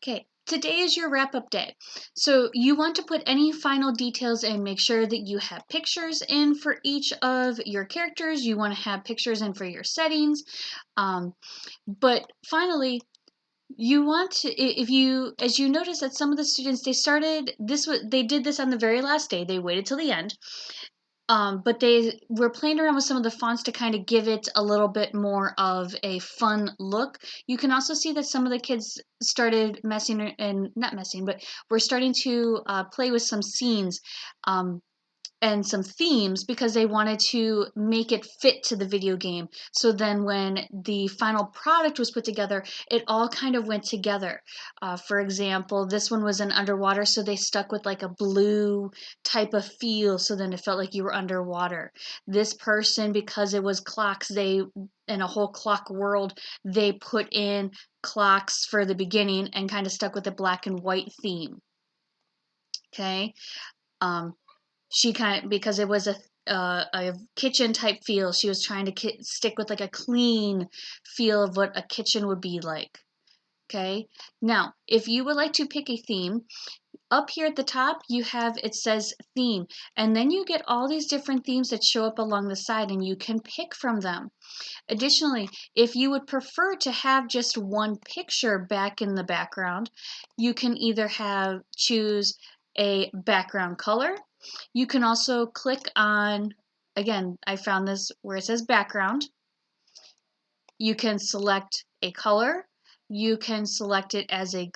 Okay, today is your wrap-up day. So you want to put any final details and make sure that you have pictures in for each of your characters. You want to have pictures in for your settings. But finally, you want to, if you, as you notice that some of the students, they did this on the very last day. They waited till the end. But they were playing around with some of the fonts to kind of give it a little bit more of a fun look. You can also see that some of the kids started messing, and not messing, but we're starting to play with some scenes. And some themes because they wanted to make it fit to the video game. So then when the final product was put together, it all kind of went together. For example, this one was in underwater, so they stuck with like a blue type of feel, so then it felt like you were underwater. This person, because it was clocks, in a whole clock world, they put in clocks for the beginning and kind of stuck with the black and white theme. Okay. Um, she kind of, because it was a kitchen type feel, she was trying to stick with like a clean feel of what a kitchen would be like. Okay, now if you would like to pick a theme, up here at the top it says theme, and then you get all these different themes that show up along the side and you can pick from them. Additionally, if you would prefer to have just one picture back in the background, you can either choose a background color. You can also click on, again, I found this where it says background. You can select a color. You can select it as a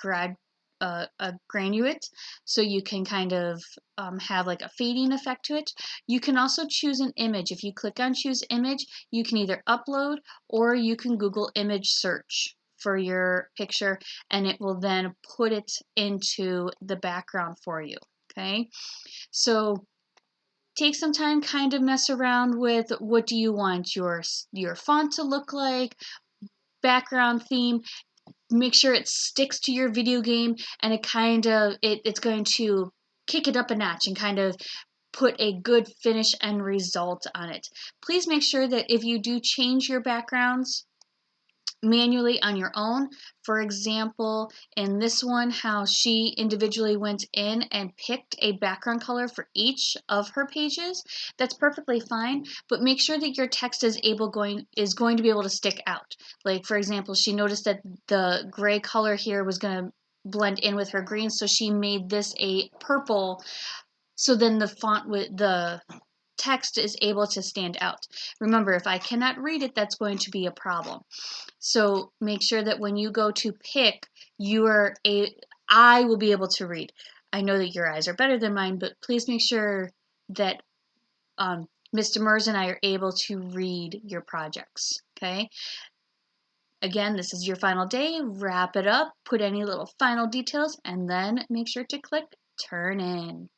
granulate, so you can kind of have like a fading effect to it. You can also choose an image. If you click on choose image, you can either upload or you can Google image search for your picture, and it will then put it into the background for you. Okay, so take some time, kind of mess around with what do you want your font to look like, background theme. Make sure it sticks to your video game, and it's going to kick it up a notch and kind of put a good finish and result on it. Please make sure that if you do change your backgrounds manually on your own. For example, in this one, how she individually went in and picked a background color for each of her pages, that's perfectly fine, but make sure that your text is going to be able to stick out. Like, for example, she noticed that the gray color here was going to blend in with her green, so she made this a purple, so then the font with the text is able to stand out. Remember, if I cannot read it, that's going to be a problem. So make sure that when you go to pick, I will be able to read. I know that your eyes are better than mine, but please make sure that Mr. Mers and I are able to read your projects. Okay? Again, this is your final day. Wrap it up, put any little final details, and then make sure to click Turn In.